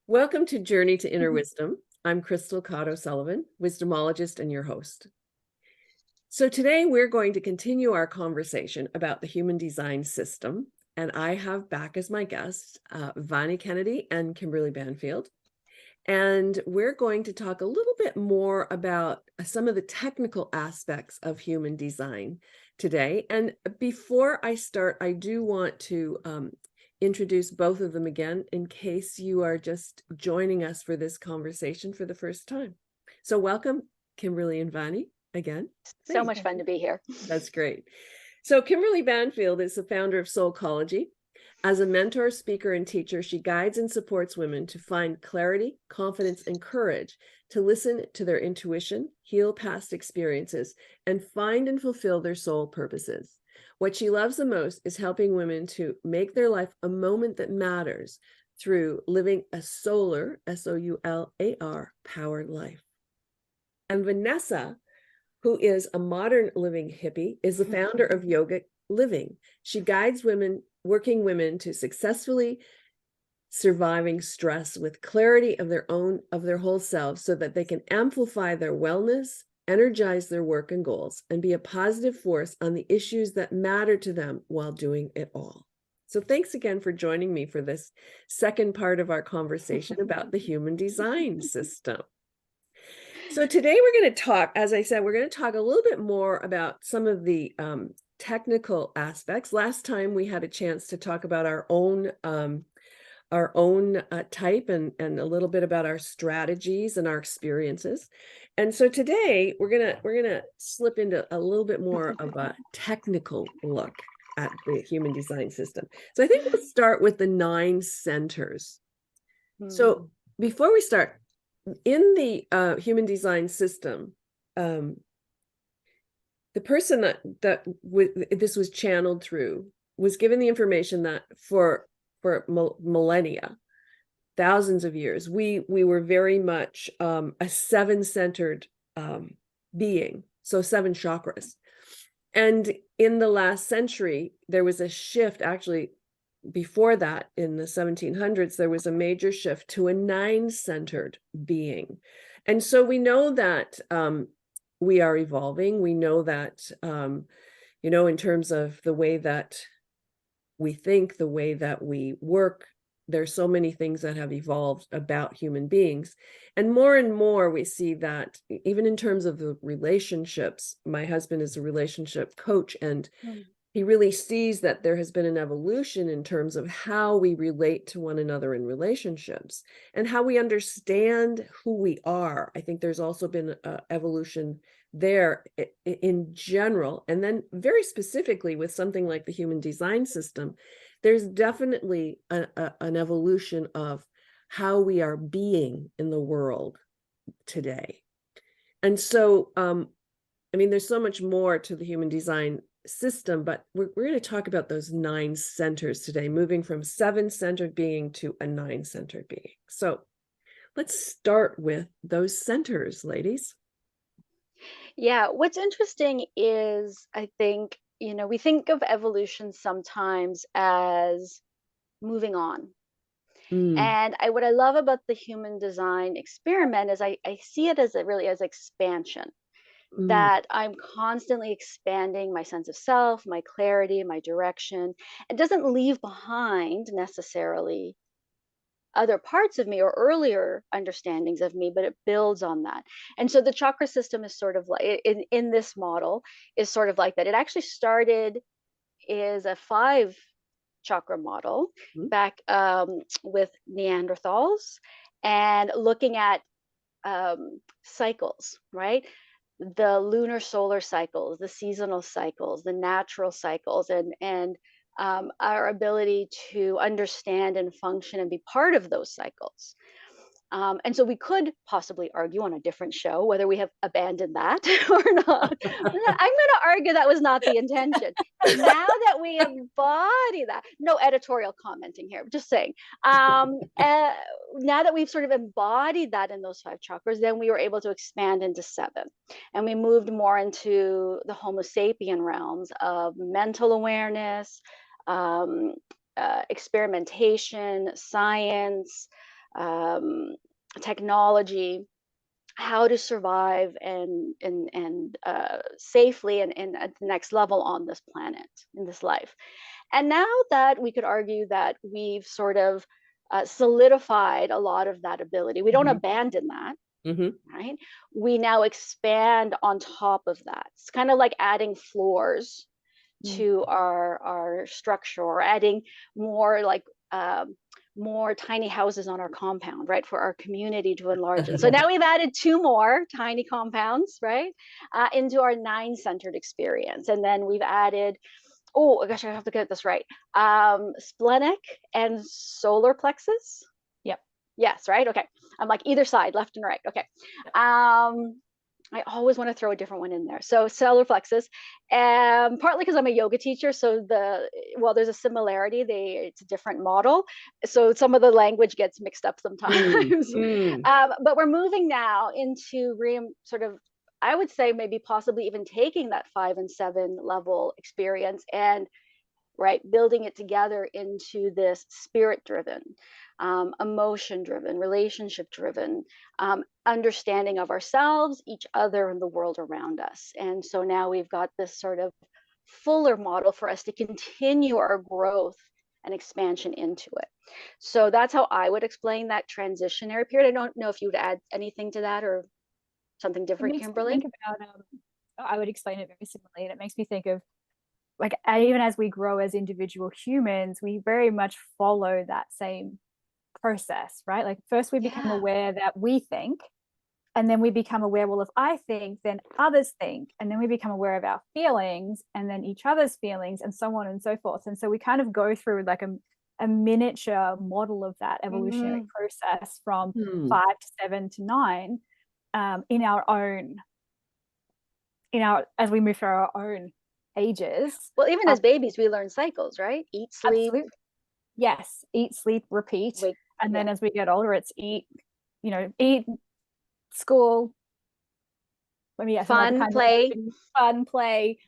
Welcome to Journey to Inner Mhm. Wisdom. I'm Crystal Kotow-Sullivan, wisdomologist and your host. So today we're going to continue our conversation about the human design system. And I have back as my guests, Vanessa Kennedy and Kimberley Banfield. And we're going to talk a little bit more about some of the technical aspects of human design today. And before I start, I do want to introduce both of them again in case you are just joining us for this conversation for the first time. So welcome, Kimberley and Vani, again. So Thanks. much fun to be here. That's great. So Kimberley Banfield is the founder of Soulcology. As a mentor, speaker, and teacher, she guides and supports women to find clarity, confidence, and courage to listen to their intuition, heal past experiences, and find and fulfill their soul purposes. What she loves the most is helping women to make their life a moment that matters through living a solar, SOULAR, powered life. And Vanessa, who is a modern living hippie, is the founder of Yoga Living. She guides working women to successfully surviving stress with clarity of their whole selves so that they can amplify their wellness, energize their work and goals, and be a positive force on the issues that matter to them while doing it all. So thanks again for joining me for this second part of our conversation about the human design system. So today we're going to talk, as I said, we're going to talk a little bit more about some of the technical aspects. Last time we had a chance to talk about our own type and a little bit about our strategies and our experiences. And so today we're gonna slip into a little bit more of a technical look at the human design system. So I think we'll start with the 9 centers. So before we start, in the human design system, the person that this was channeled through was given the information that for millennia, thousands of years, we were very much a 7-centered being, so 7 chakras. And in the last century, there was a shift. Actually, before that, in the 1700s, there was a major shift to a 9-centered being. And so we know that we are evolving. We know that, in terms of the way that we think, the way that we work, there's so many things that have evolved about human beings. And more we see that even in terms of the relationships. My husband is a relationship coach, and he really sees that there has been an evolution in terms of how we relate to one another in relationships and how we understand who we are. I think there's also been an evolution there in general. And then very specifically with something like the human design system, there's definitely an evolution of how we are being in the world today. And so, there's so much more to the human design system, but we're going to talk about those 9 centers today, moving from 7-centered being to a 9-centered being. So let's start with those centers, ladies. Yeah, what's interesting is I think, we think of evolution sometimes as moving on. Mm, And what I love about the human design experiment is I see it as really as expansion, mm, that I'm constantly expanding my sense of self, my clarity, my direction. It doesn't leave behind necessarily other parts of me or earlier understandings of me, but it builds on that. And so the chakra system is sort of like in this model is sort of like that. It actually started is a 5 chakra model mm, back with Neanderthals and looking at cycles, right? The lunar solar cycles, the seasonal cycles, the natural cycles, and our ability to understand and function and be part of those cycles. And so we could possibly argue on a different show whether we have abandoned that or not. I'm going to argue that was not the intention. Now that we embody that, no editorial commenting here, just saying. Now that we've sort of embodied that in those 5 chakras, then we were able to expand into 7. And we moved more into the Homo sapien realms of mental awareness, experimentation, science, technology, how to survive and safely and at the next level on this planet, in this life. And now that we could argue that we've sort of solidified a lot of that ability, we don't Mhm. abandon that, Mhm. right? We now expand on top of that. It's kind of like adding floors Mm. to our structure, or adding more like more tiny houses on our compound, right, for our community to enlarge it. So now we've added two more tiny compounds, right, into our nine-centered experience, and then we've added, oh gosh, I have to get this right, splenic and solar plexus. Yep. Yes, right. Okay. I'm like either side, left and right. Okay. I always want to throw a different one in there. So solar plexus, partly because I'm a yoga teacher. So there's a similarity. It's a different model. So some of the language gets mixed up Mm. sometimes. Mm. But we're moving now into sort of, I would say maybe possibly even taking that 5 and 7 level experience and right, building it together into this spirit driven, emotion driven, relationship driven understanding of ourselves, each other, and the world around us. And so now we've got this sort of fuller model for us to continue our growth and expansion into it. So that's how I would explain that transitionary period. I don't know if you would add anything to that or something It different, makes me Kimberly. think about, I would explain it very similarly, and it makes me think of, like, even as we grow as individual humans, we very much follow that same process, right? Like first we become Yeah. aware that we think, and then we become aware, well, if I think, then others think, and then we become aware of our feelings, and then each other's feelings, and so on and so forth. And so we kind of go through like a miniature model of that evolutionary process from Mm. 5 to 7 to 9, in our as we move through our own ages. Well, even as babies, we learn cycles, right? Eat, sleep. Absolutely. Yes, eat, sleep, repeat. Wake. And then Yeah. as we get older, it's eat, eat, school, maybe yes, another Fun, kind play. of fun, play,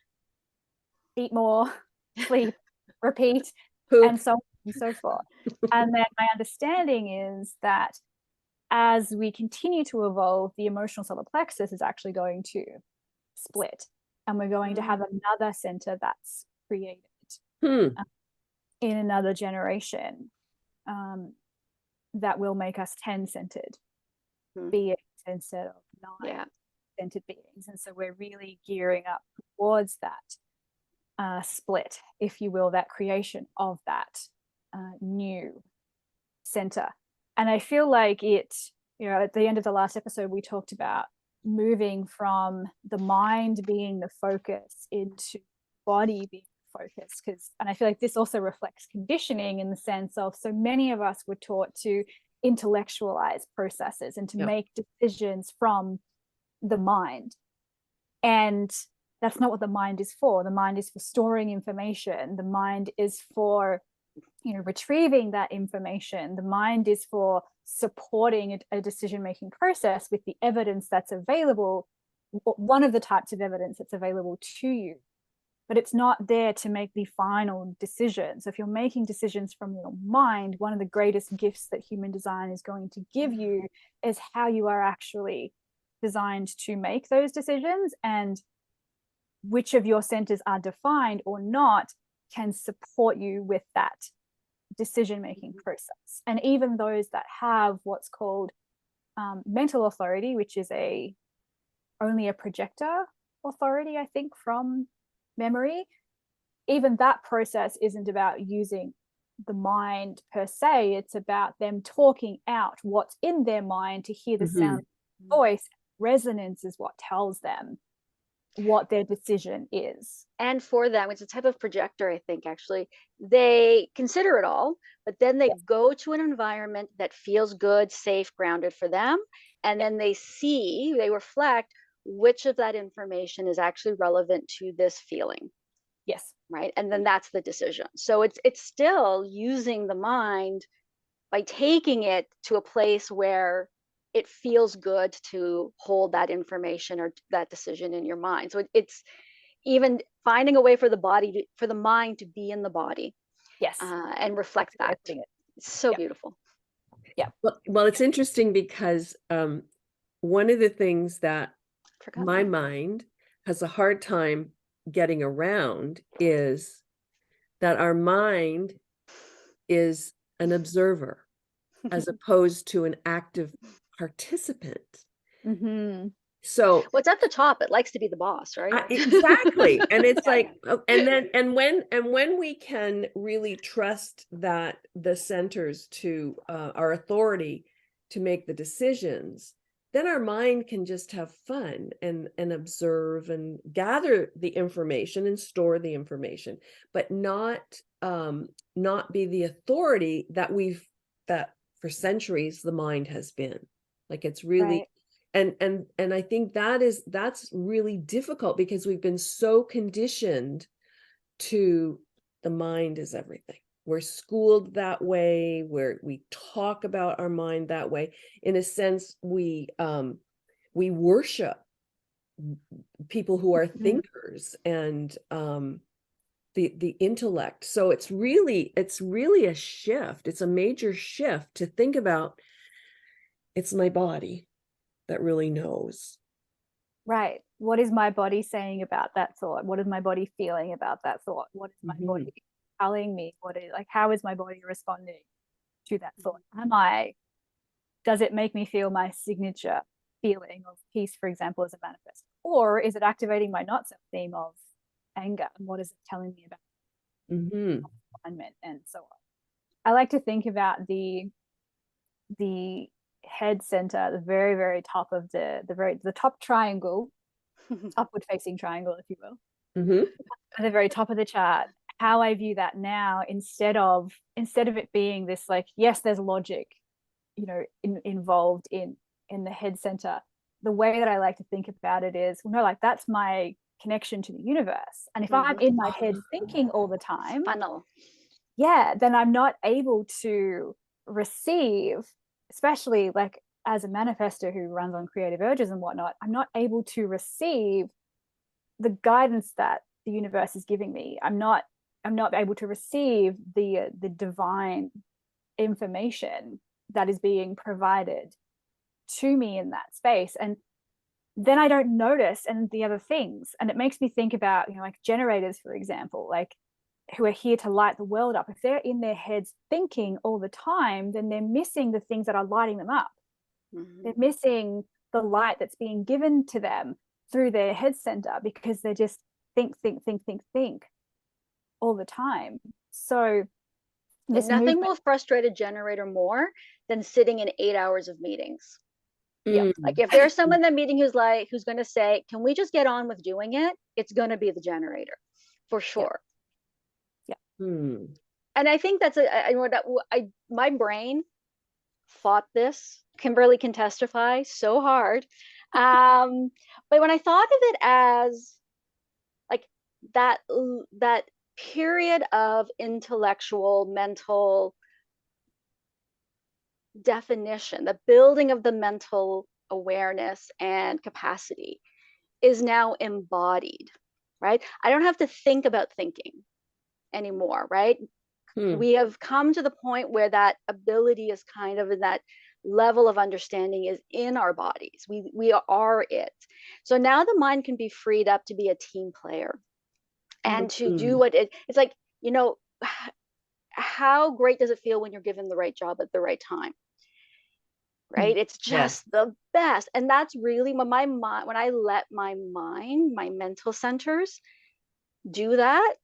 eat more, sleep, repeat, Poop. and so on and so forth. And then my understanding is that as we continue to evolve, the emotional solar plexus is actually going to split, and we're going to have another center that's created Hmm. in another generation, that will make us 10-centered beings instead of 9-centered beings. And so we're really gearing up towards that split, if you will, that creation of that new center. And I feel like it, at the end of the last episode, we talked about moving from the mind being the focus into body being the focus, and I feel like this also reflects conditioning, in the sense of, so many of us were taught to intellectualize processes and to make decisions from the mind. And that's not what the mind is for. The mind is for storing information. The mind is for retrieving that information. The mind is for supporting a decision-making process with the evidence that's available, one of the types of evidence that's available to you. But it's not there to make the final decision. So if you're making decisions from your mind, one of the greatest gifts that human design is going to give you is how you are actually designed to make those decisions, and which of your centers are defined or not can support you with that decision-making process. And even those that have what's called mental authority, which is only a projector authority, I think, from memory, even that process isn't about using the mind per se. It's about them talking out what's in their mind to hear the sound of the voice. Resonance is what tells them what their decision is. And for them, it's a type of projector, I think, actually. They consider it all, but then they go to an environment that feels good, safe, grounded for them. And then they reflect which of that information is actually relevant to this feeling. Yes. Right. And then that's the decision. So it's still using the mind by taking it to a place where it feels good to hold that information or that decision in your mind. So it's even finding a way for the mind to be in the body. Yes. And reflect that. It's so beautiful. Yeah. Well, it's interesting because one of the things that my mind has a hard time getting around is that our mind is an observer as opposed to an active participant. Mm-hmm. So what's at the top, it likes to be the boss, right? exactly. And it's like, and when we can really trust that the centers to our authority to make the decisions, then our mind can just have fun and observe and gather the information and store the information, but not be the authority that for centuries the mind has been. Like, it's really Right. and I think that's really difficult because we've been so conditioned to the mind is everything. We're schooled that way, where we talk about our mind that way. In a sense, we worship people who are thinkers and the intellect. So it's really a shift. It's a major shift to think about it's my body that really knows. Right. What is my body saying about that thought? What is my body feeling about that thought? What is my body telling me? How is my body responding to that thought? Does it make me feel my signature feeling of peace, for example, as a manifest? Or is it activating my not self theme of anger? And what is it telling me about alignment and so on? I like to think about the head center, the very, very top of the top triangle, upward facing triangle, if you will, at the very top of the chart. How I view that now, instead of it being this, like, yes, there's logic, involved in the head center. The way that I like to think about it is, no, like, that's my connection to the universe. And if I'm in my head thinking all the time, funnel, then I'm not able to receive, especially like as a manifestor who runs on creative urges and whatnot, I'm not able to receive the guidance that the universe is giving me. I'm not able to receive the divine information that is being provided to me in that space. And then I don't notice and the other things. And it makes me think about, like generators, for example, like, who are here to light the world up. If they're in their heads thinking all the time, then they're missing the things that are lighting them up. They're missing the light that's being given to them through their head center, because they just think all the time. So nothing will frustrate a generator more than sitting in 8 hours of meetings. Yeah. Like, if there's someone in the meeting who's going to say, can we just get on with doing it? It's going to be the generator for sure. And I think that's my brain fought this. Kimberley can testify so hard. But when I thought of it as like that period of intellectual, mental definition, the building of the mental awareness and capacity is now embodied, right? I don't have to think about thinking anymore, right? We have come to the point where that ability is kind of in that level of understanding is in our bodies. We are it. So now the mind can be freed up to be a team player and to do what it's like, how great does it feel when you're given the right job at the right time? Right? It's just the best. And that's really when I let my mind, my mental centers do that,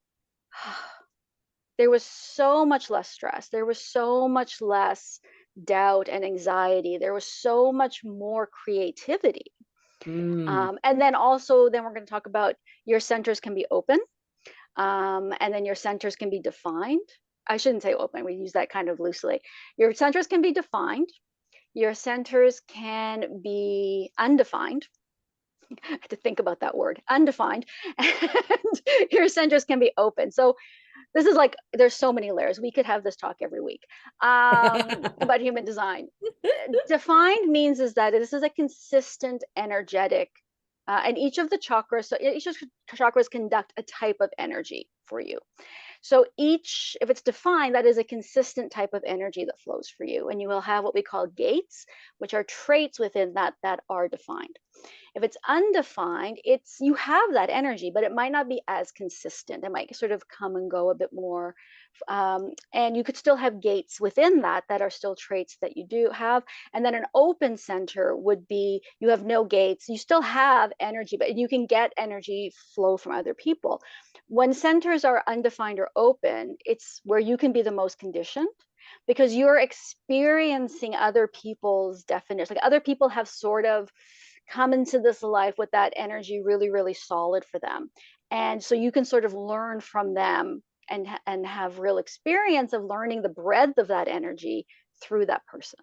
there was so much less stress. There was so much less doubt and anxiety. There was so much more creativity. And then we're going to talk about your centers can be open. And then your centers can be defined. I shouldn't say open. We use that kind of loosely. Your centers can be defined. Your centers can be undefined. I had to think about that word, undefined. And your centers can be open. So this is like, there's so many layers. We could have this talk every week about human design. Defined means is that this is a consistent, energetic, and each of the chakras conduct a type of energy for you. So each, if it's defined, that is a consistent type of energy that flows for you. And you will have what we call gates, which are traits within that that are defined. If it's undefined, it's, you have that energy, but it might not be as consistent. It might sort of come and go a bit more. And you could still have gates within that that are still traits that you do have. And then an open center would be, you have no gates, you still have energy, but you can get energy flow from other people. When centers are undefined or open, it's where you can be the most conditioned, because you're experiencing other people's definition. Like other people have sort of come into this life with that energy really, really solid for them. And so you can sort of learn from them and have real experience of learning the breadth of that energy through that person.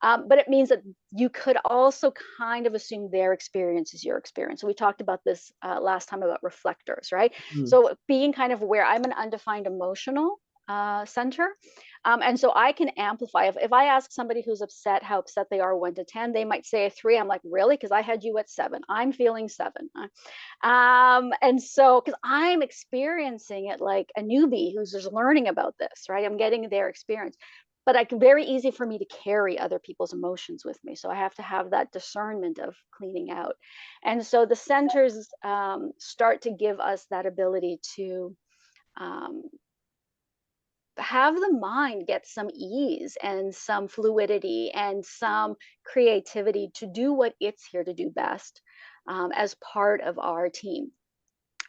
But it means that you could also kind of assume their experience is your experience. So we talked about this last time about reflectors, right? So being kind of aware, I'm an undefined emotional center. And so I can amplify. If I ask somebody who's upset how upset they are 1 to 10, they might say a 3. I'm like, really? Because I had you at 7. I'm feeling 7. And so, because I'm experiencing it like a newbie who's just learning about this, right? I'm getting their experience. But I can, very easy for me to carry other people's emotions with me. So I have to have that discernment of cleaning out. And so the centers start to give us that ability to have the mind get some ease and some fluidity and some creativity to do what it's here to do best, as part of our team,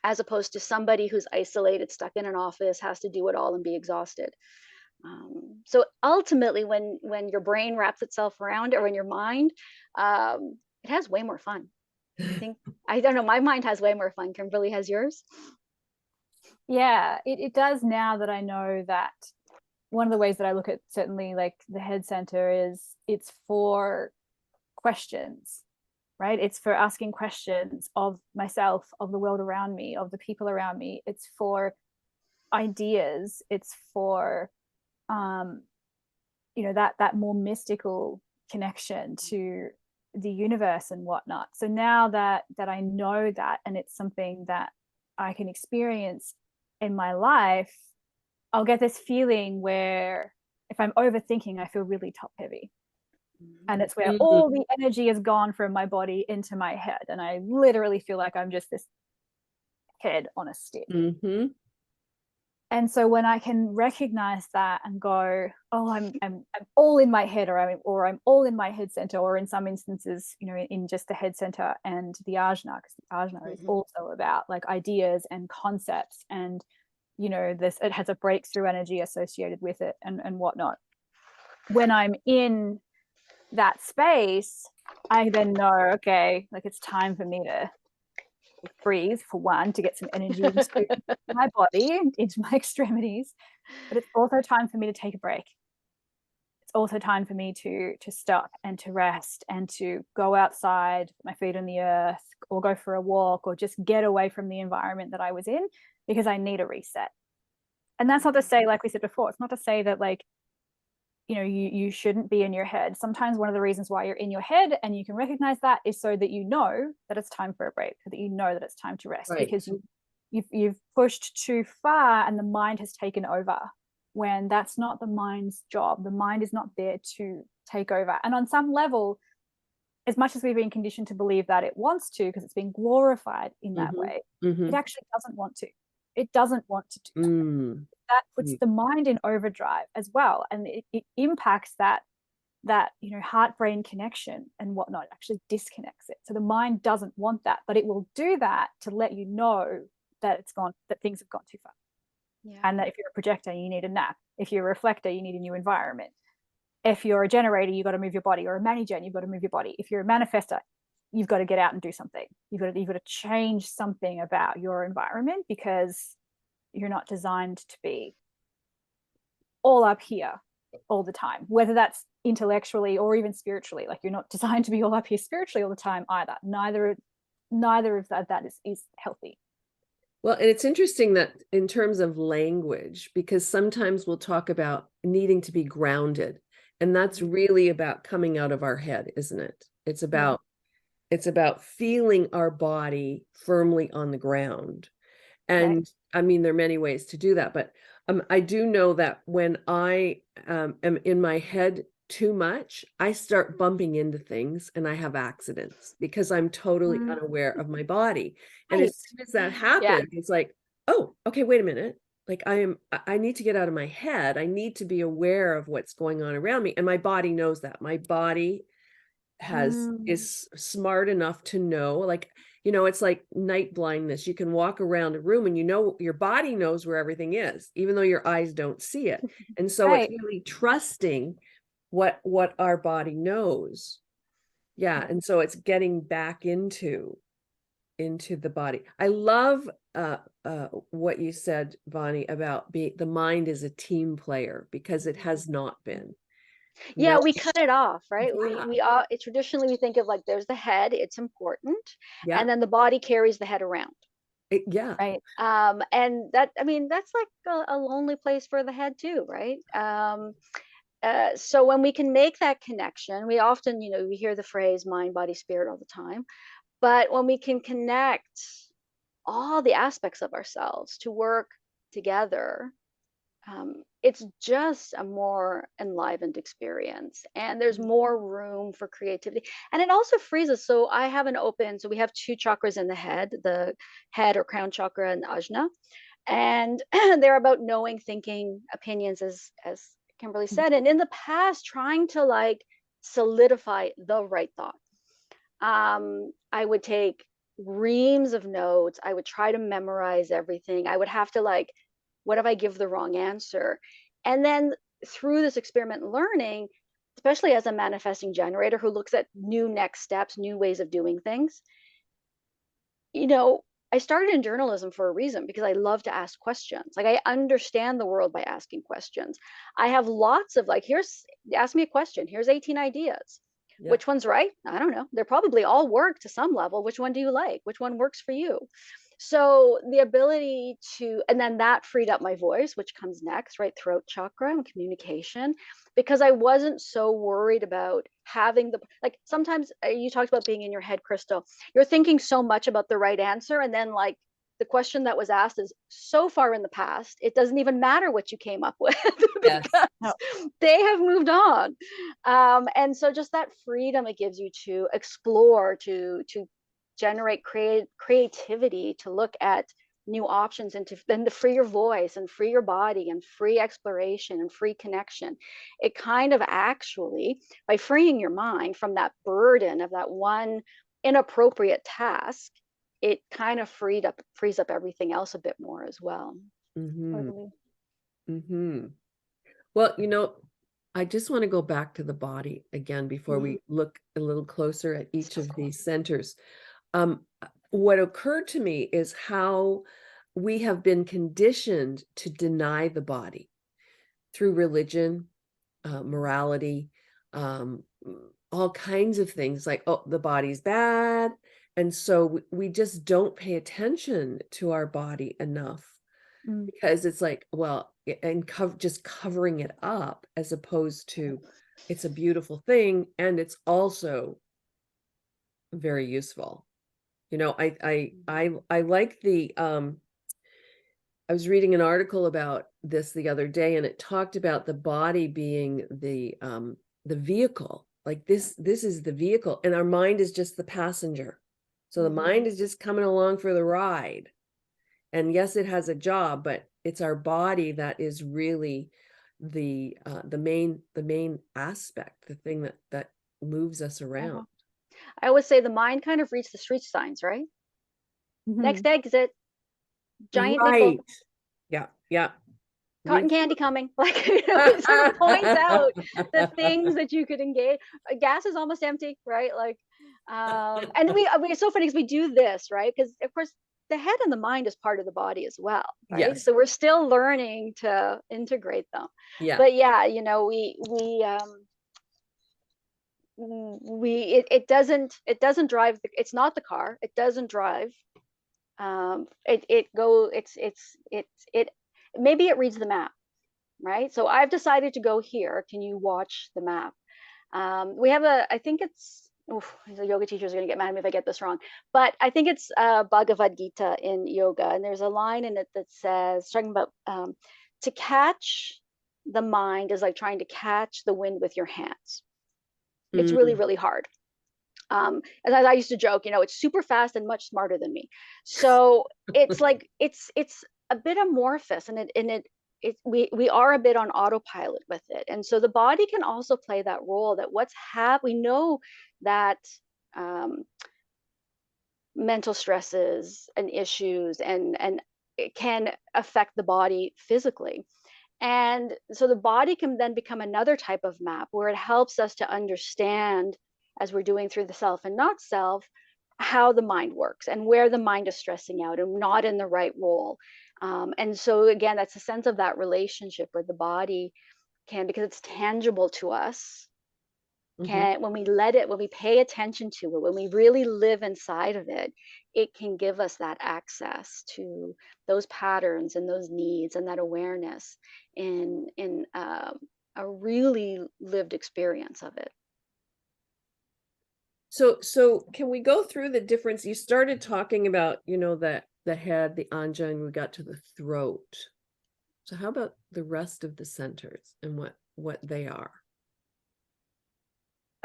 as opposed to somebody who's isolated, stuck in an office, has to do it all and be exhausted. So ultimately, when your brain wraps itself around it, or in your mind, it has way more fun. I don't know, my mind has way more fun. Kimberly, has yours? Yeah, it does, now that I know that one of the ways that I look at certainly like the head center is it's for questions, right? It's for asking questions of myself, of the world around me, of the people around me. It's for ideas. It's for that more mystical connection to the universe and whatnot. So now that I know that, and it's something that I can experience in my life, I'll get this feeling where if I'm overthinking, I feel really top heavy. And it's where all the energy has gone from my body into my head. And I literally feel like I'm just this head on a stick. And so when I can recognize that and go, oh, I'm all in my head, or I'm all in my head center, or in some instances, in just the head center and the ajna, because the ajna is also about like ideas and concepts, and it has a breakthrough energy associated with it and whatnot. When I'm in that space, I then know, okay, like it's time for me to breathe, for one, to get some energy into my body, into my extremities, but it's also time for me to take a break. It's also time for me to stop and to rest and to go outside, put my feet on the earth, or go for a walk, or just get away from the environment that I was in, because I need a reset. And that's not to say, like we said before, it's not to say that like you shouldn't be in your head. Sometimes one of the reasons why you're in your head and you can recognize that is so that you know that it's time for a break, so that you know that it's time to rest, right? Because you've pushed too far and the mind has taken over, when that's not the mind's job. The mind is not there to take over. And on some level, as much as we've been conditioned to believe that it wants to, because it's been glorified in that way, it actually doesn't want to. It doesn't want to do that. That puts the mind in overdrive as well, and it impacts that heart-brain connection and whatnot. It actually disconnects it. So the mind doesn't want that, but it will do that to let you know that it's gone, that things have gone too far. And that if you're a projector, you need a nap. If you're a reflector, you need a new environment. If you're a generator, you've got to move your body, or a mani-gen, you've got to move your body. If you're a manifestor, you've got to get out and do something. You've got to change something about your environment, because you're not designed to be all up here all the time, whether that's intellectually or even spiritually. Like, you're not designed to be all up here spiritually all the time either. Neither of that is healthy. Well, and it's interesting that in terms of language, because sometimes we'll talk about needing to be grounded, and that's really about coming out of our head, isn't it? It's about feeling our body firmly on the ground. And I mean, there are many ways to do that, but I do know that when I am in my head too much, I start bumping into things and I have accidents because I'm totally unaware of my body. And Right. as soon as that happens, it's like, oh, okay, wait a minute. Like I need to get out of my head. I need to be aware of what's going on around me. And my body knows that. My body is smart enough to know, like, you know, it's like night blindness. You can walk around a room and you know your body knows where everything is, even though your eyes don't see it. And so Right. it's really trusting what our body knows. Yeah. And so it's getting back into the body. I love what you said, Bonnie, about the mind is a team player, because it has not been. You Yeah, know? we cut it off, right? Yeah. We all traditionally we think of like there's the head, it's important, Yeah. and then the body carries the head around. Yeah. Right. And that, I mean, that's like a lonely place for the head too, right? So when we can make that connection, we often, you know, we hear the phrase mind, body, spirit all the time, but when we can connect all the aspects of ourselves to work together, it's just a more enlivened experience, and there's more room for creativity, and it also frees us. So I have an open, so we have two chakras in the head or crown chakra and ajna, and they're about knowing, thinking, opinions, as Kimberly said. And in the past, trying to like solidify the right thought, I would take reams of notes. I would try to memorize everything. I would have to like, what if I give the wrong answer? And then through this experiment learning, especially as a manifesting generator who looks at new next steps, new ways of doing things, you know, I started in journalism for a reason, because I love to ask questions. Like I understand the world by asking questions. I have lots of like, ask me a question. Here's 18 ideas. Yeah. Which one's right? I don't know. They're probably all work to some level. Which one do you like? Which one works for you? So the ability to, and then that freed up my voice, which comes next, right? Throat chakra and communication, because I wasn't so worried about having like sometimes you talked about being in your head, Crystal. You're thinking so much about the right answer. And then like the question that was asked is so far in the past, it doesn't even matter what you came up with because they have moved on. And so just that freedom it gives you to explore, to generate creativity, to look at new options, and to free your voice and free your body and free exploration and free connection. It kind of actually, by freeing your mind from that burden of that one inappropriate task, it kind of frees up everything else a bit more as well. Totally. Well, you know, I just want to go back to the body again before we look a little closer at each of these centers. What occurred to me is how we have been conditioned to deny the body through religion, morality, all kinds of things, like, oh, the body's bad. And so we just don't pay attention to our body enough, because it's like, well, and just covering it up, as opposed to it's a beautiful thing and it's also very useful. You know, I like the I was reading an article about this the other day, and it talked about the body being the vehicle. Like this is the vehicle, and our mind is just the passenger. So the mind is just coming along for the ride. And yes, it has a job, but it's our body that is really the main aspect, the thing that moves us around. I always say the mind kind of reads the street signs, right? Next exit, giant nickel. Yeah. Cotton candy coming. Like, you know, it sort of points out the things that you could engage. Gas is almost empty, right? Like, and we it's so funny because we do this, right? Because of course the head and the mind is part of the body as well, right? Yes. So we're still learning to integrate them. Yeah. But yeah, you know, it doesn't drive. It's not the car. It doesn't drive. It maybe it reads the map, right? So I've decided to go here. Can you watch the map? We have I think it's oof, the yoga teachers are going to get mad at me if I get this wrong, but I think it's Bhagavad Gita in yoga, and there's a line in it that says, talking about to catch the mind is like trying to catch the wind with your hands. It's really, Mm. really hard. As I used to joke, it's super fast and much smarter than me. So it's like it's a bit amorphous, and we are a bit on autopilot with it, and so the body can also play that role. That we know that um, mental stresses and issues and it can affect the body physically. And so the body can then become another type of map where it helps us to understand, as we're doing through the self and not self, how the mind works and where the mind is stressing out and not in the right role. And so, again, that's a sense of that relationship where the body can, because it's tangible to us, Mhm. can, when we pay attention to it, when we really live inside of it, it can give us that access to those patterns and those needs and that awareness in a really lived experience of it. So can we go through the difference? You started talking about, the head, the anja, and we got to the throat. So how about the rest of the centers and what they are?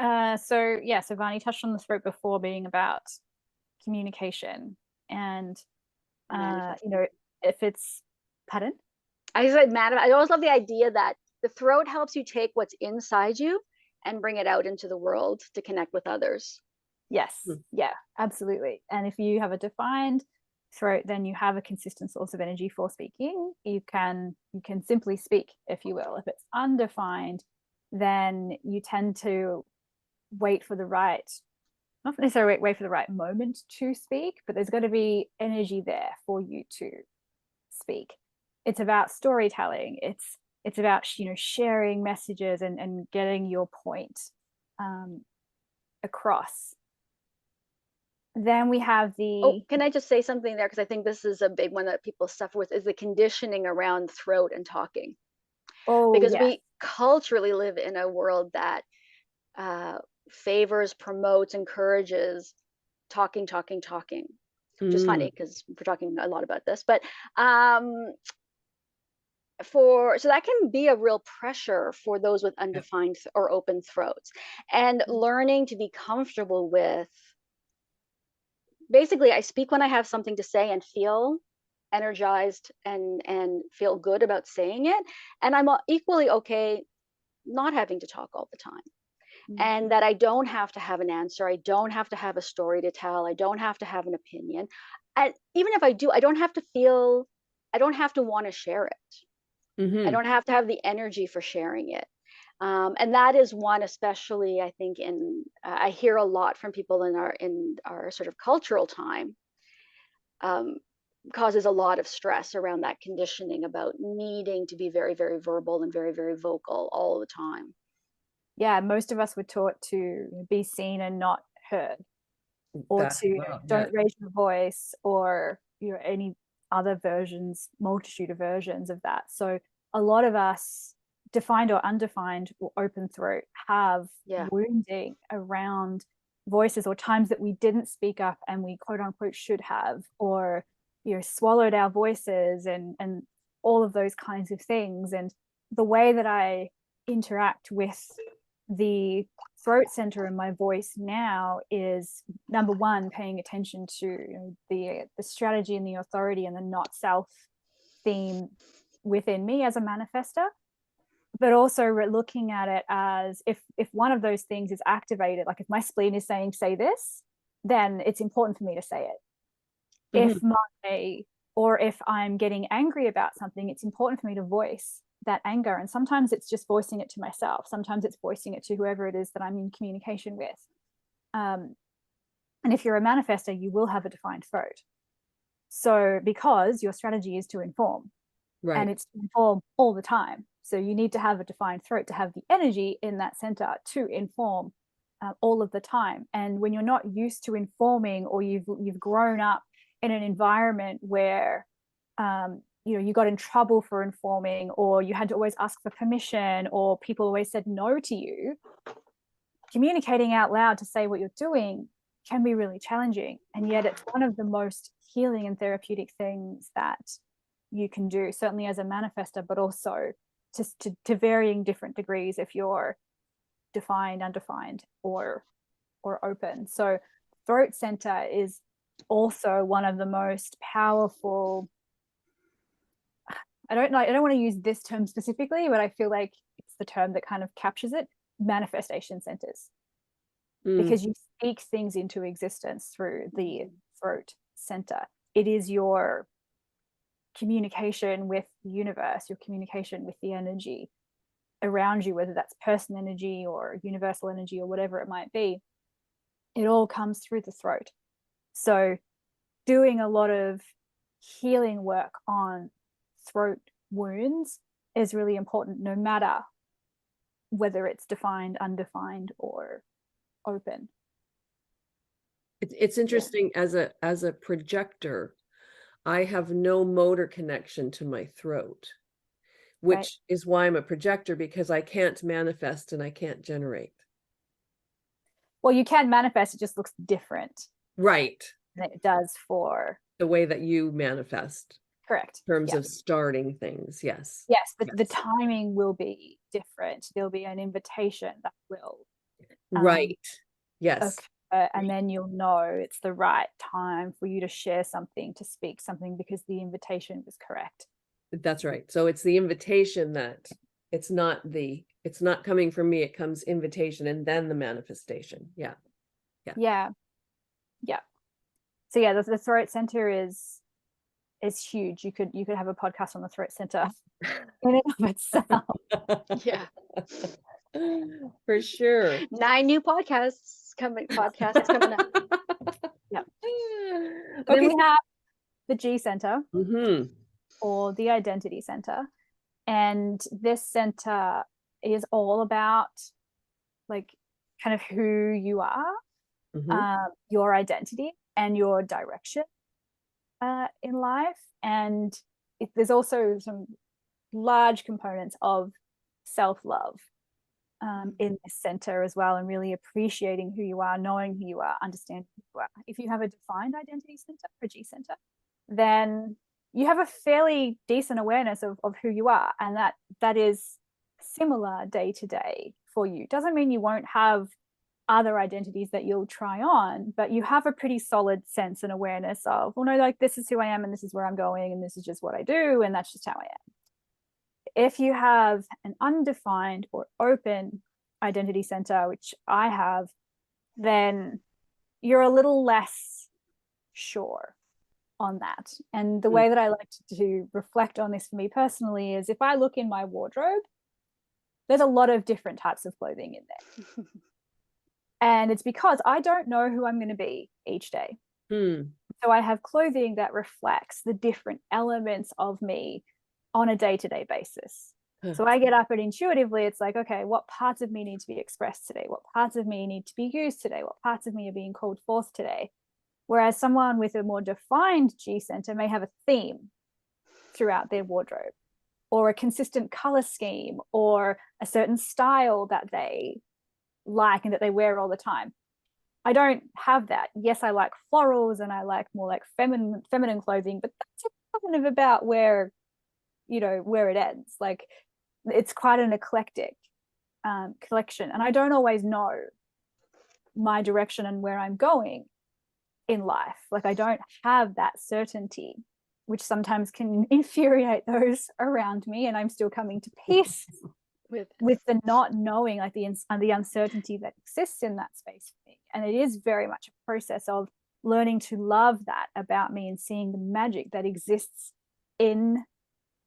So Vani touched on the throat before, being about communication, and if it's, pardon? I said, madam, I always love the idea that the throat helps you take what's inside you and bring it out into the world to connect with others. Yes. Yeah, absolutely. And if you have a defined throat, then you have a consistent source of energy for speaking. You can simply speak, if you will. If it's undefined, then you tend to wait for the right, not necessarily wait for the right moment to speak, but there's got to be energy there for you to speak. It's about storytelling. It's about sharing messages and getting your point across. Then we have Oh, can I just say something there? Because I think this is a big one that people suffer with, is the conditioning around throat and talking. Because yes. we culturally live in a world that favors, promotes, encourages talking, which is funny because we're talking a lot about this. But so that can be a real pressure for those with undefined or open throats, and learning to be comfortable with, basically, I speak when I have something to say and feel energized and feel good about saying it, and I'm equally okay not having to talk all the time. And that I don't have to have an answer, I don't have to have a story to tell, I don't have to have an opinion, and even if I do, I don't have to want to share it. I don't have to have the energy for sharing it. And that is one, especially I think I hear a lot from people in our sort of cultural time, causes a lot of stress around that conditioning about needing to be very, very verbal and very, very vocal all the time. Yeah, most of us were taught to be seen and not heard, or don't raise your voice, or any other multitude of versions of that. So a lot of us, defined or undefined or open throat, have wounding around voices, or times that we didn't speak up and we quote unquote should have, or swallowed our voices and all of those kinds of things. And the way that I interact with the throat center in my voice now is, number one, paying attention to the strategy and the authority and the not self theme within me as a manifester, but also looking at it as, if one of those things is activated, like if my spleen is saying say this, then it's important for me to say it. If I'm getting angry about something, it's important for me to voice that anger. And sometimes it's just voicing it to myself, sometimes it's voicing it to whoever it is that I'm in communication with. And if you're a manifester, you will have a defined throat, so because your strategy is to inform, and it's to inform all the time, so you need to have a defined throat to have the energy in that center to inform all of the time. And when you're not used to informing, or you've grown up in an environment where you got in trouble for informing, or you had to always ask for permission, or people always said no to you, communicating out loud to say what you're doing can be really challenging. And yet it's one of the most healing and therapeutic things that you can do, certainly as a manifester, but also to varying different degrees if you're defined, undefined, or open. So throat center is also one of the most powerful, I don't want to use this term specifically, but I feel like it's the term that kind of captures it, manifestation centers. Because you speak things into existence through the throat center. It is your communication with the universe, your communication with the energy around you, whether that's person energy or universal energy or whatever it might be. It all comes through the throat. So doing a lot of healing work on throat wounds is really important, no matter whether it's defined, undefined, or open. It's interesting. As a projector, I have no motor connection to my throat, which is why I'm a projector, because I can't manifest and I can't generate. Well, you can manifest, it just looks different. Right. Than it does for the way that you manifest. Correct. In terms of starting things. Yes. Yes, but the timing will be different. There'll be an invitation that will. Right. Yes. And then you'll know it's the right time for you to share something, to speak something, because the invitation was correct. That's right. So it's the invitation that it's not coming from me. It comes invitation and then the manifestation. Yeah. Yeah. So yeah, the throat center is huge. You could have a podcast on the throat center in and of itself. Yeah. For sure. 9 new podcasts coming up. Yeah. Okay. Then we have the G center, Mm-hmm. or the identity center. And this center is all about like kind of who you are, your identity and your direction in life. And there's also some large components of self-love in this center as well, and really appreciating who you are, knowing who you are, understanding who you are. If you have a defined identity center, or G center, then you have a fairly decent awareness of who you are, and that is similar day to day for you. Doesn't mean you won't have other identities that you'll try on, but you have a pretty solid sense and awareness of, well, no, like this is who I am, and this is where I'm going, and this is just what I do, and that's just how I am. If you have an undefined or open identity center, which I have, then you're a little less sure on that. And the way that I like to reflect on this for me personally is, if I look in my wardrobe, there's a lot of different types of clothing in there. And it's because I don't know who I'm going to be each day. So I have clothing that reflects the different elements of me on a day-to-day basis. So I get up and intuitively it's like, okay, what parts of me need to be expressed today? What parts of me need to be used today? What parts of me are being called forth today? Whereas someone with a more defined G center may have a theme throughout their wardrobe, or a consistent color scheme, or a certain style that they like and that they wear all the time. I don't have that. Yes, I like florals and I like more like feminine clothing, but that's kind of about where it ends. Like, it's quite an eclectic collection, and I don't always know my direction and where I'm going in life. Like, I don't have that certainty, which sometimes can infuriate those around me, and I'm still coming to peace with the not knowing, like the uncertainty that exists in that space for me. And it is very much a process of learning to love that about me and seeing the magic that exists in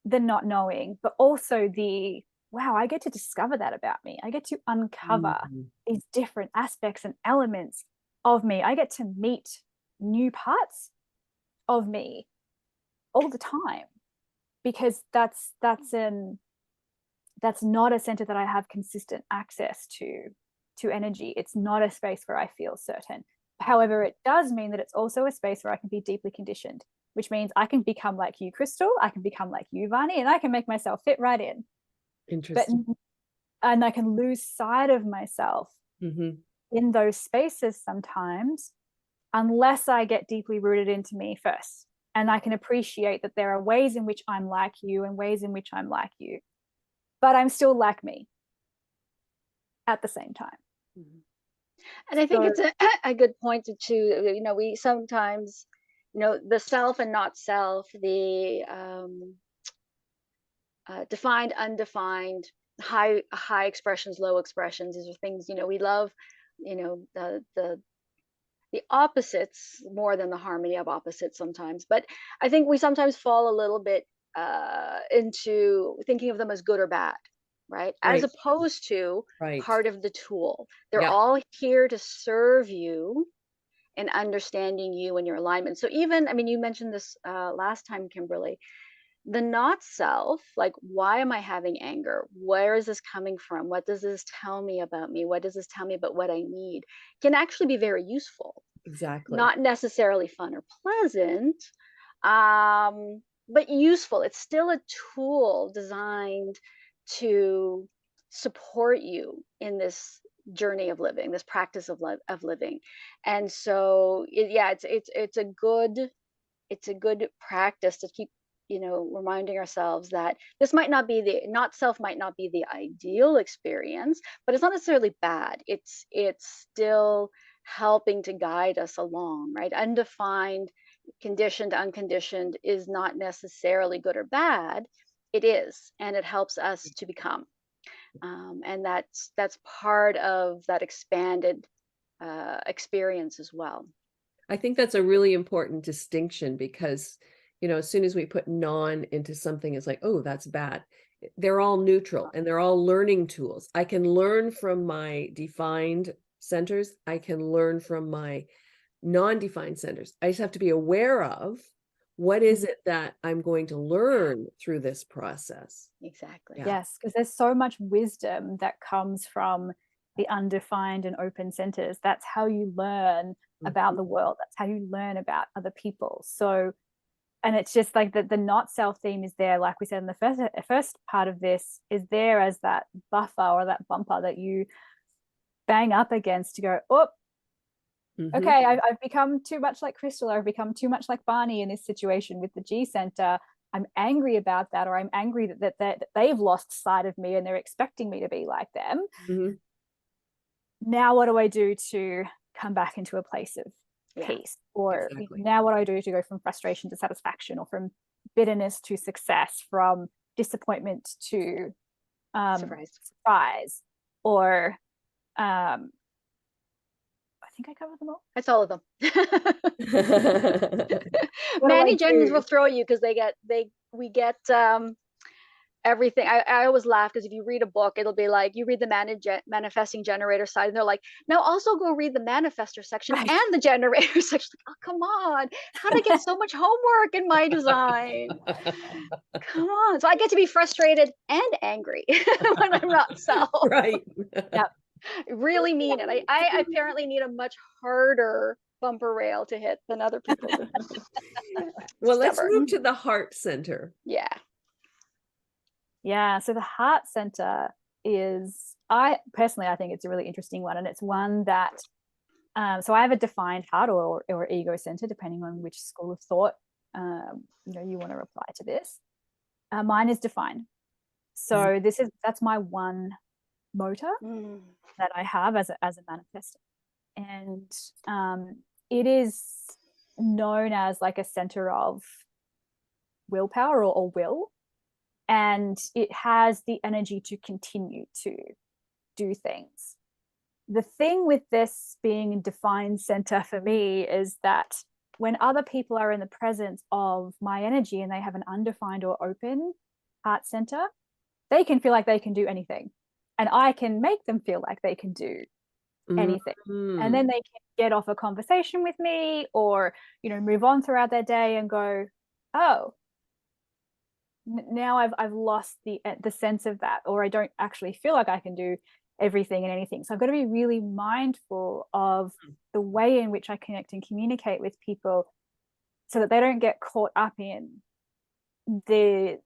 the not knowing, but also the, wow, I get to discover that about me. I get to uncover these different aspects and elements of me. I get to meet new parts of me all the time, because that's not a center that I have consistent access to energy. It's not a space where I feel certain. However, it does mean that it's also a space where I can be deeply conditioned, which means I can become like you, Crystal. I can become like you, Vani, and I can make myself fit right in. Interesting. And I can lose sight of myself in those spaces sometimes, unless I get deeply rooted into me first. And I can appreciate that there are ways in which I'm like you and ways in which I'm like you, but I'm still like me at the same time. And I think it's a good point to, you know, we sometimes, you know, the self and not self, the defined, undefined, high expressions, low expressions. These are things, you know, we love, you know, the opposites more than the harmony of opposites sometimes. But I think we sometimes fall a little bit into thinking of them as good or bad, right? As opposed to part of the tool. They're all here to serve you and understanding you and your alignment. So even, I mean, you mentioned this last time, Kimberly, the not self, like, why am I having anger? Where is this coming from? What does this tell me about me? What does this tell me about what I need? Can actually be very useful. Exactly. Not necessarily fun or pleasant, but useful. It's still a tool designed to support you in this journey of living, this practice of living. And so, it's a good practice to keep, you know, reminding ourselves that this might not be the not self might not be the ideal experience, but it's not necessarily bad. It's still helping to guide us along, right? Undefined, conditioned, unconditioned is not necessarily good or bad. It is, and it helps us to become. And that's part of that expanded experience as well. I think that's a really important distinction because, you know, as soon as we put non into something, it's like, oh, that's bad. They're all neutral and they're all learning tools. I can learn from my defined centers. I can learn from my non-defined centers. I just have to be aware of what is it that I'm going to learn through this process. Exactly. Yeah. Yes, because there's so much wisdom that comes from the undefined and open centers. That's how you learn about the world. That's how you learn about other people. So, and it's just like the not self theme is there, like we said in the first part of this, is there as that buffer or that bumper that you bang up against to go, oh, okay, I've become too much like Crystal, or I've become too much like Barney in this situation with the G center. I'm angry about that, or I'm angry that they've lost sight of me and they're expecting me to be like them. Now what do I do to come back into a place of peace? Or now what do I do to go from frustration to satisfaction, or from bitterness to success, from disappointment to surprise, or I think I covered them all. That's all of them. Managers will throw you because we get everything. I always laugh because if you read a book, it'll be like, you read the manifesting generator side, and they're like, now also go read the manifestor section and the generator section. Like, oh, come on. How did I get so much homework in my design? Come on. So I get to be frustrated and angry when I'm not self. Right. Yep. Really mean it. I apparently need a much harder bumper rail to hit than other people do. Well, let's move to the heart center. Yeah, so the heart center is, I think it's a really interesting one, and it's one that so I have a defined heart or ego center, depending on which school of thought you know, you want to apply to this. Mine is defined, so that's my one motor that I have as a manifestor, and it is known as like a center of willpower or will, and it has the energy to continue to do things. The thing with this being a defined center for me is that when other people are in the presence of my energy and they have an undefined or open heart center, they can feel like they can do anything, and I can make them feel like they can do anything. And then they can get off a conversation with me, or, you know, move on throughout their day and go, oh, now I've lost the sense of that, or I don't actually feel like I can do everything and anything. So I've got to be really mindful of the way in which I connect and communicate with people, so that they don't get caught up in the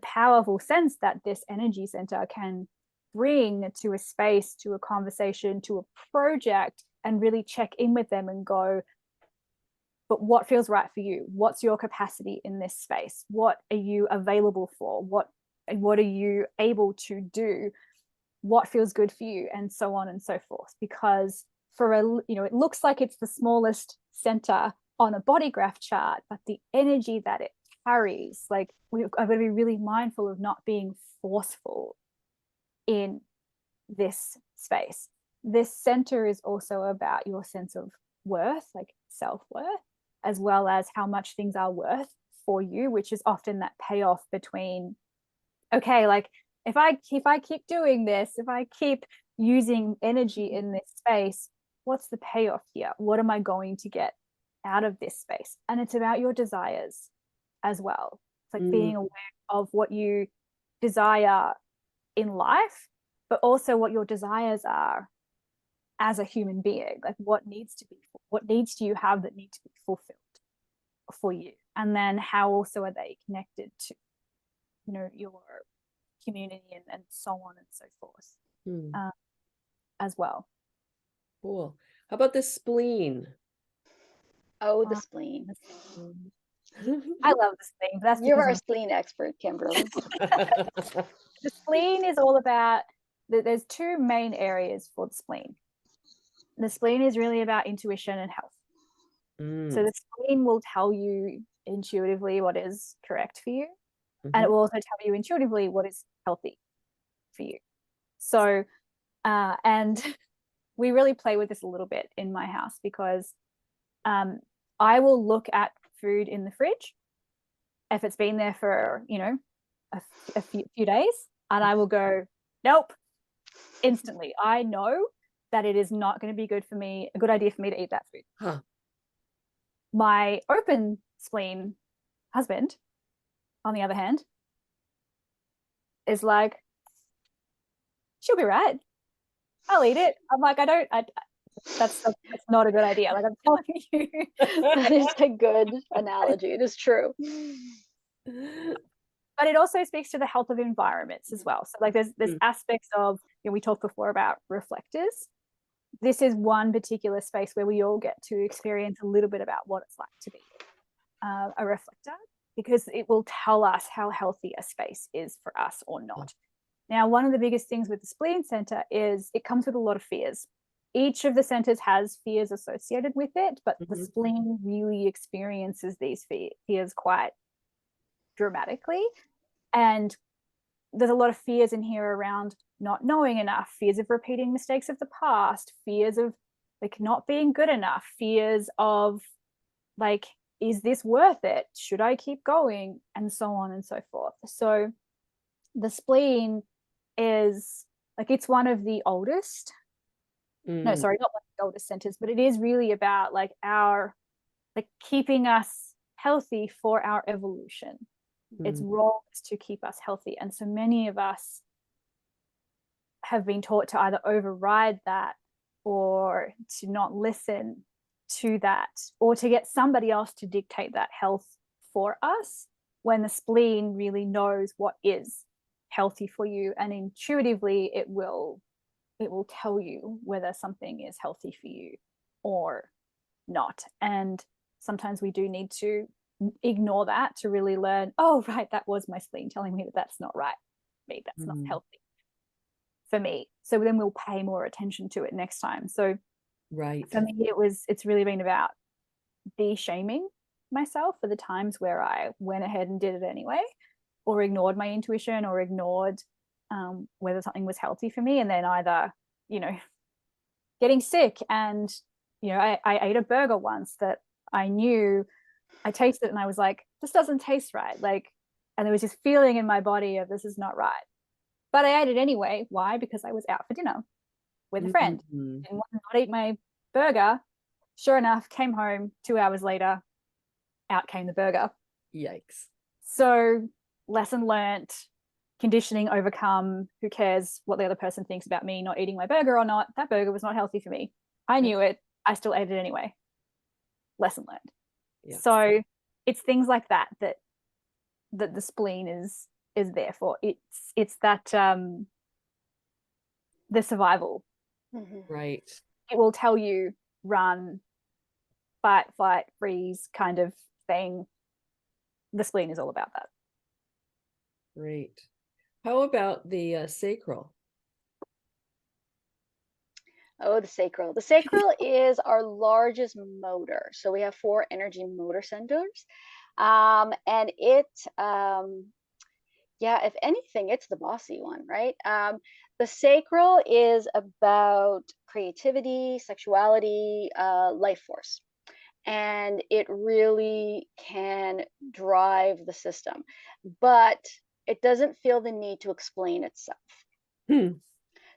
powerful sense that this energy center can bring to a space, to a conversation, to a project, and really check in with them and go, but what feels right for you? What's your capacity in this space? What are you available for? What are you able to do? What feels good for you? And so on and so forth. Because it looks like it's the smallest center on a body graph chart, but the energy that it carries, like I've got to be really mindful of not being forceful in this space. This center is also about your sense of worth, like self-worth, as well as how much things are worth for you, which is often that payoff between, okay, like if I keep doing this, if I keep using energy in this space, what's the payoff here? What am I going to get out of this space? And it's about your desires as well. It's like being aware of what you desire in life, but also what your desires are as a human being. Like what needs do you have that need to be fulfilled for you? And then how also are they connected to, your community and so on and so forth as well. Cool. How about the spleen? Oh, the spleen. I love the spleen. That's You're our spleen expert, Kimberly. The spleen is all about, there's two main areas for the spleen. The spleen is really about intuition and health. So the spleen will tell you intuitively what is correct for you. And it will also tell you intuitively what is healthy for you. So, and we really play with this a little bit in my house, because I will look at food in the fridge if it's been there for, a few days, and I will go, nope, instantly. I know that it is not going to be a good idea for me to eat that food. Huh. My open spleen husband, on the other hand, is like, she'll be right. I'll eat it. I'm like, that's not a good idea. Like, I'm telling you. That is a good analogy. It is true. But it also speaks to the health of environments as well. So like there's aspects of, we talked before about reflectors. This is one particular space where we all get to experience a little bit about what it's like to be a reflector, because it will tell us how healthy a space is for us or not. Now, one of the biggest things with the spleen center is it comes with a lot of fears. Each of the centers has fears associated with it, but the spleen really experiences these fears quite dramatically. And there's a lot of fears in here around not knowing enough, fears of repeating mistakes of the past, fears of like not being good enough, fears of like, is this worth it? Should I keep going? And so on and so forth. So the spleen is like, it's one of the oldest, no, sorry, not one of the oldest centers, but it is really about like keeping us healthy for our evolution. Its role is to keep us healthy. And so many of us have been taught to either override that or to not listen to that, or to get somebody else to dictate that health for us, when the spleen really knows what is healthy for you, and intuitively it will tell you whether something is healthy for you or not. And sometimes we do need to ignore that to really learn, oh right, that was my spleen telling me that that's not right for me, that's not healthy for me. So then we'll pay more attention to it next time. So right, for me it's really been about de-shaming myself for the times where I went ahead and did it anyway, or ignored my intuition, or ignored whether something was healthy for me, and then either getting sick. And I ate a burger once that I knew, I tasted it and I was like, this doesn't taste right, like, and there was this feeling in my body of this is not right, but I ate it anyway. Why? Because I was out for dinner with a friend, didn't want to not eat my burger. Sure enough, came home 2 hours later, out came the burger. Yikes. So lesson learnt, conditioning overcome. Who cares what the other person thinks about me not eating my burger or not? That burger was not healthy for me. I knew it. I still ate it anyway. Lesson learned. Yeah. So it's things like that the spleen is there for. It's that the survival. Right. It will tell you run, fight, flight, freeze kind of thing. The spleen is all about that. Great. How about the sacral? Oh, the sacral. The sacral is our largest motor. So we have 4 energy motor centers. And it, yeah, if anything, it's the bossy one, right? The sacral is about creativity, sexuality, life force. And it really can drive the system, but it doesn't feel the need to explain itself.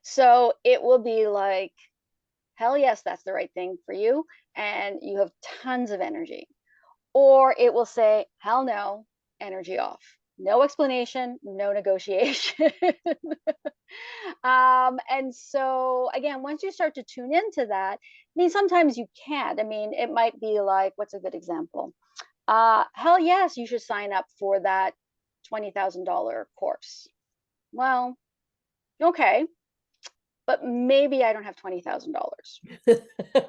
So it will be like, hell yes, that's the right thing for you, and you have tons of energy. Or it will say, hell no, energy off. No explanation, no negotiation. And so again, once you start to tune into that, I mean, sometimes you can't. I mean, it might be like, what's a good example? Hell yes, you should sign up for that $20,000 course. Well, okay, but maybe I don't have $20,000.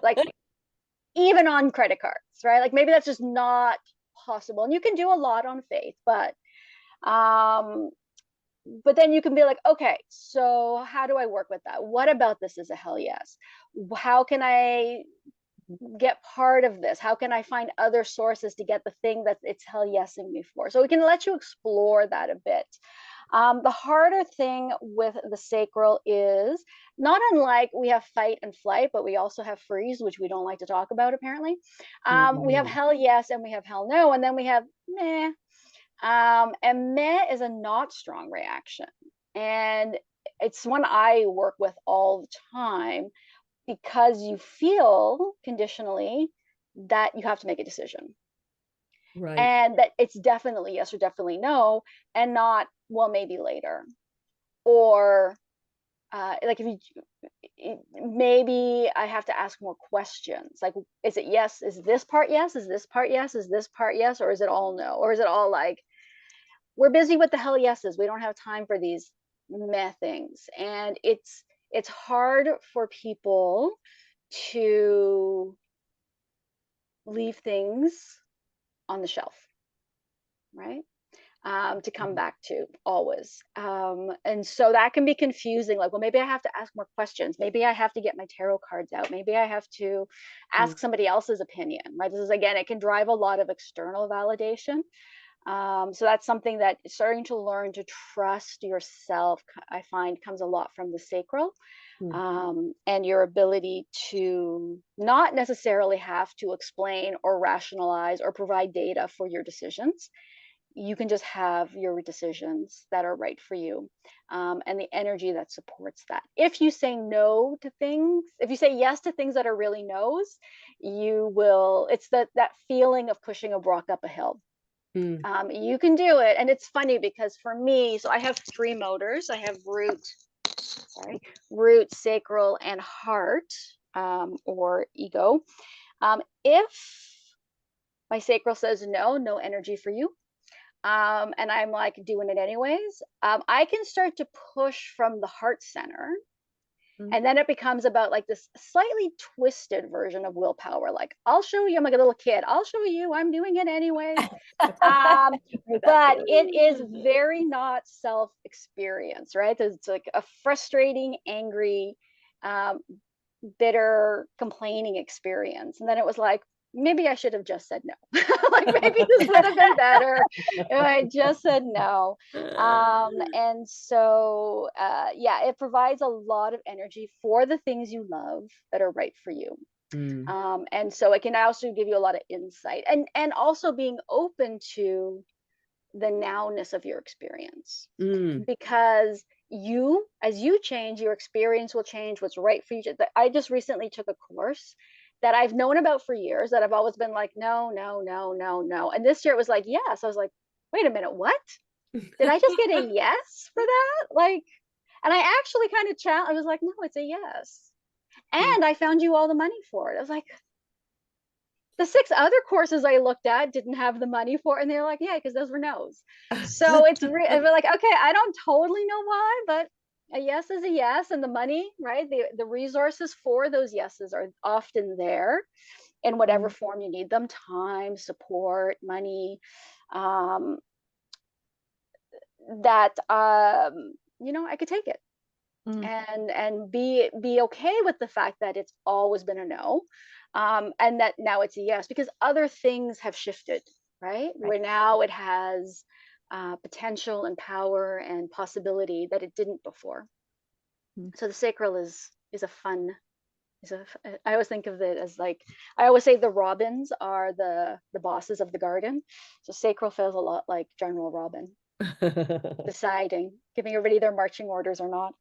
Like, even on credit cards, right? Like, maybe that's just not possible. And you can do a lot on faith, but then you can be like, okay, so how do I work with that? What about this is a hell yes? How can I get part of this? How can I find other sources to get the thing that it's hell yesing me for? So we can let you explore that a bit. The harder thing with the sacral is, not unlike we have fight and flight, but we also have freeze, which we don't like to talk about apparently. We have hell yes and we have hell no, and then we have meh. And meh is a not strong reaction. And it's one I work with all the time, because you feel conditionally that you have to make a decision. Right. And that it's definitely yes or definitely no, and not, well, maybe later. Or like, if you, maybe I have to ask more questions. Like, is it yes? Is this part yes? Is this part yes? Is this part yes? Or is it all no? Or is it all like, we're busy with the hell yeses, we don't have time for these meh things? And it's hard for people to leave things on the shelf, right? To come back to always. And so that can be confusing. Like, well, maybe I have to ask more questions. Maybe I have to get my tarot cards out. Maybe I have to ask somebody else's opinion, right? This is, again, it can drive a lot of external validation. So that's something that starting to learn to trust yourself, I find, comes a lot from the sacral. And your ability to not necessarily have to explain or rationalize or provide data for your decisions. You can just have your decisions that are right for you, and the energy that supports that. If you say no to things, if you say yes to things that are really no's, you will, it's that feeling of pushing a rock up a hill. You can do it. And it's funny because for me, so I have 3 motors. I have root, sacral, and heart, or ego. If my sacral says no energy for you, and I'm like doing it anyways, I can start to push from the heart center. And then it becomes about like this slightly twisted version of willpower. Like, I'll show you, I'm like a little kid, I'll show you, I'm doing it anyways. But it is very not self-experience, right? It's like a frustrating, angry, bitter, complaining experience. And then it was like, maybe I should have just said no. Like, maybe this would have been better if I just said no. And so, yeah, it provides a lot of energy for the things you love that are right for you. And so it can also give you a lot of insight, and also being open to the nowness of your experience, because as you change, your experience will change. What's right for you. I just recently took a course that I've known about for years, that I've always been like, no. And this year it was like, yes. I was like, wait a minute, what? Did I just get a yes for that? Like, and I actually kind of challenged. I was like, no, it's a yes. And I found you all the money for it. I was like, the 6 other courses I looked at didn't have the money for it. And they're like, yeah, because those were no's. So it's like, okay, I don't totally know why, but A yes is a yes, and the money, right? The resources for those yeses are often there in whatever form you need them: time, support, money. Um, that I could take it and be okay with the fact that it's always been a no, and that now it's a yes because other things have shifted, right? Where now it has potential and power and possibility that it didn't before. So the sacral is a fun. I always think of it as like, I always say the robins are the bosses of the garden. So sacral feels a lot like General Robin, deciding, giving everybody their marching orders or not.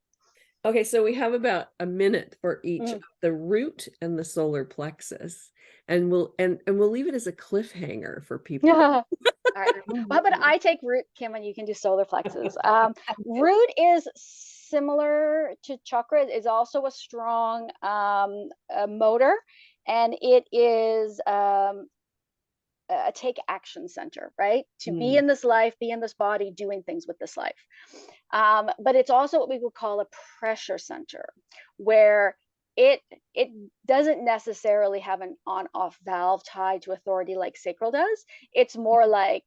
Okay, so we have about a minute for each of the root and the solar plexus, and we'll leave it as a cliffhanger for people. Yeah. All right. Well, how about I take root, Kim, and you can do solar plexus. Root is similar to chakra. It's also a strong motor, and it is a take action center, right? To be in this life, be in this body, doing things with this life. But it's also what we would call a pressure center, where it doesn't necessarily have an on-off valve tied to authority like sacral does. It's more like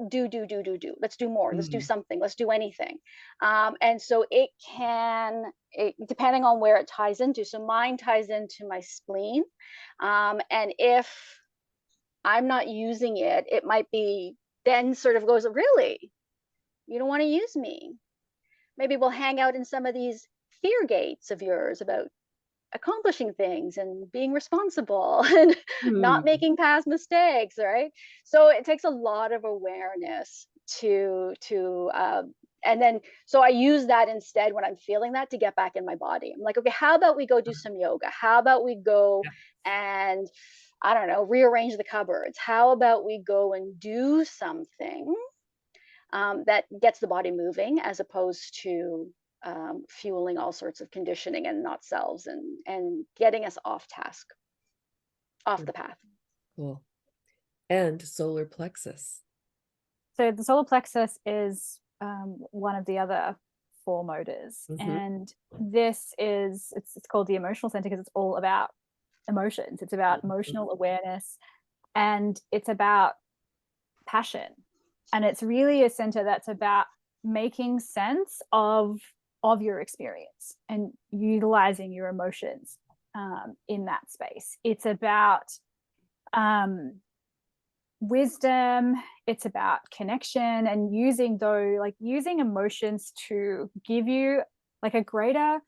do. Let's do more. Let's do something. Let's do anything. And so it depending on where it ties into. So mine ties into my spleen. And if I'm not using it, it might be then sort of goes, really? You don't want to use me? Maybe we'll hang out in some of these fear gates of yours about accomplishing things and being responsible and not making past mistakes, right? So it takes a lot of awareness to and then so I use that instead when I'm feeling that to get back in my body. I'm like, okay, how about we go do some yoga? How about we go and I don't know, rearrange the cupboards? How about we go and do something that gets the body moving, as opposed to fueling all sorts of conditioning and not selves, and getting us off task, off the path. Cool. And solar plexus. So the solar plexus is one of the other 4 motors, and this is it's called the emotional center because it's all about emotions. It's about emotional awareness, and it's about passion, and it's really a center that's about making sense of your experience and utilizing your emotions in that space. It's about wisdom. It's about connection, and using emotions to give you like a greater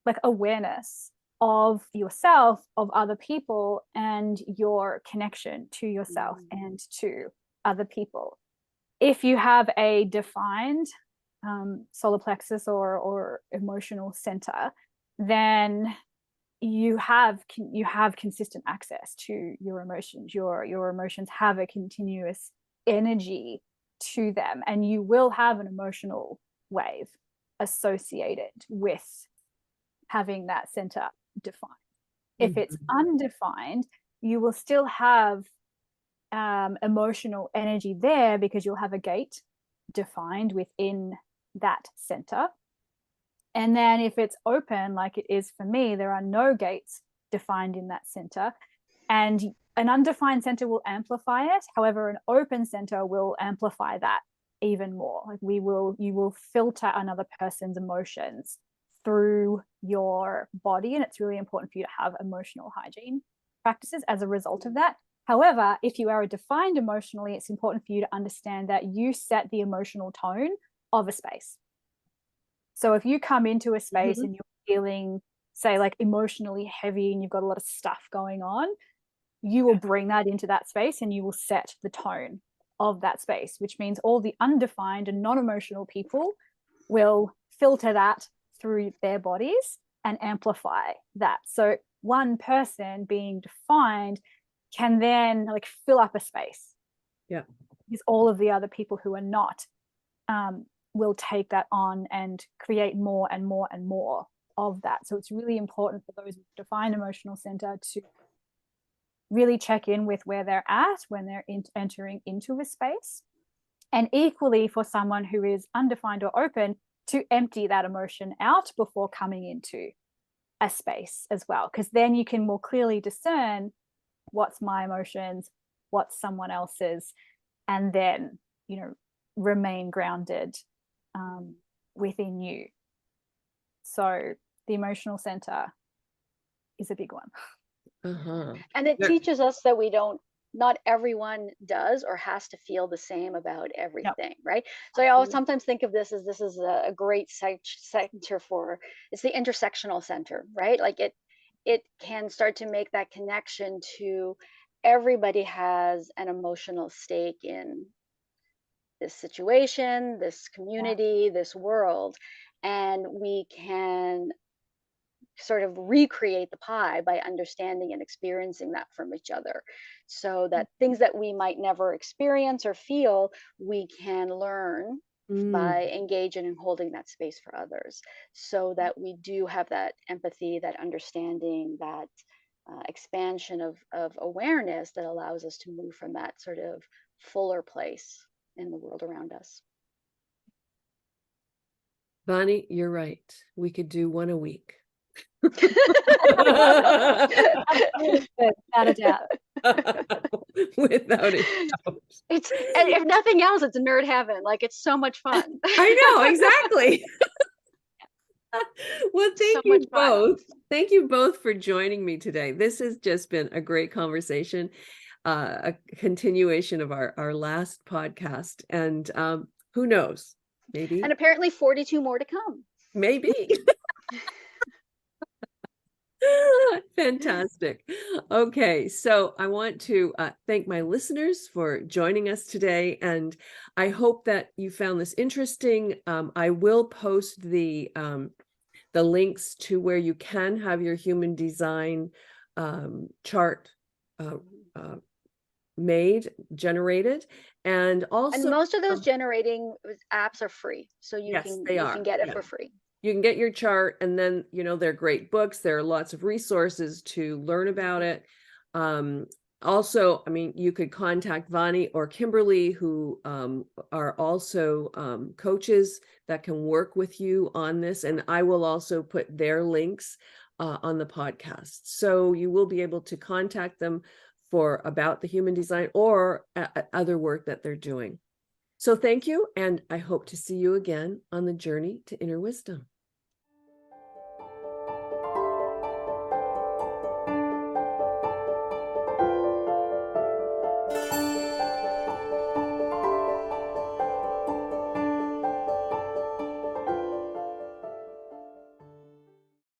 like awareness of yourself, of other people, and your connection to yourself and to other people. If you have a defined solar plexus or emotional center, then you have consistent access to your emotions. Your emotions have a continuous energy to them, and you will have an emotional wave associated with having that center defined. If it's undefined, you will still have emotional energy there because you'll have a gate defined within that center. And then if it's open, like it is for me, there are no gates defined in that center. And an undefined center will amplify it. However, an open center will amplify that even more. Like you will filter another person's emotions through your body. And it's really important for you to have emotional hygiene practices as a result of that. However, if you are defined emotionally, it's important for you to understand that you set the emotional tone of a space. So if you come into a space and you're feeling, say, like emotionally heavy and you've got a lot of stuff going on, you will bring that into that space and you will set the tone of that space, which means all the undefined and non-emotional people will filter that through their bodies and amplify that. So one person being defined can then like fill up a space. Yeah. Because all of the other people who are not will take that on and create more and more and more of that. So it's really important for those with defined emotional center to really check in with where they're at when they're entering into a space. And equally for someone who is undefined or open, to empty that emotion out before coming into a space as well, because then you can more clearly discern what's my emotions, what's someone else's, and then, you know, remain grounded within you. So the emotional center is a big one. And it teaches us that not everyone does or has to feel the same about everything, right? So I always sometimes think of this as a great center for, it's the intersectional center, right? Like it can start to make that connection to everybody has an emotional stake in this situation, this community, this world, and we can sort of recreate the pie by understanding and experiencing that from each other, so that things that we might never experience or feel, we can learn by engaging and holding that space for others, so that we do have that empathy, that understanding, that expansion of awareness that allows us to move from that sort of fuller place in the world around us. Bonnie, you're right. We could do one a week. Without a doubt. Without a doubt. It's, and if nothing else, it's nerd heaven. Like, it's so much fun. I know, exactly. Well, thank you both. Thank you both for joining me today. This has just been a great conversation, a continuation of our last podcast. And who knows, maybe. And apparently 42 more to come. Maybe. Fantastic. Okay, so I want to thank my listeners for joining us today, and I hope that you found this interesting. I will post the links to where you can have your human design chart generated, and also, and most of those generating apps are free, so you yes, can get it for free. You can get your chart, and then, you know, they're great books. There are lots of resources to learn about it. Also, I mean, you could contact Vani or Kimberly, who are also coaches that can work with you on this. And I will also put their links on the podcast. So you will be able to contact them about the human design or other work that they're doing. So thank you. And I hope to see you again on the journey to inner wisdom.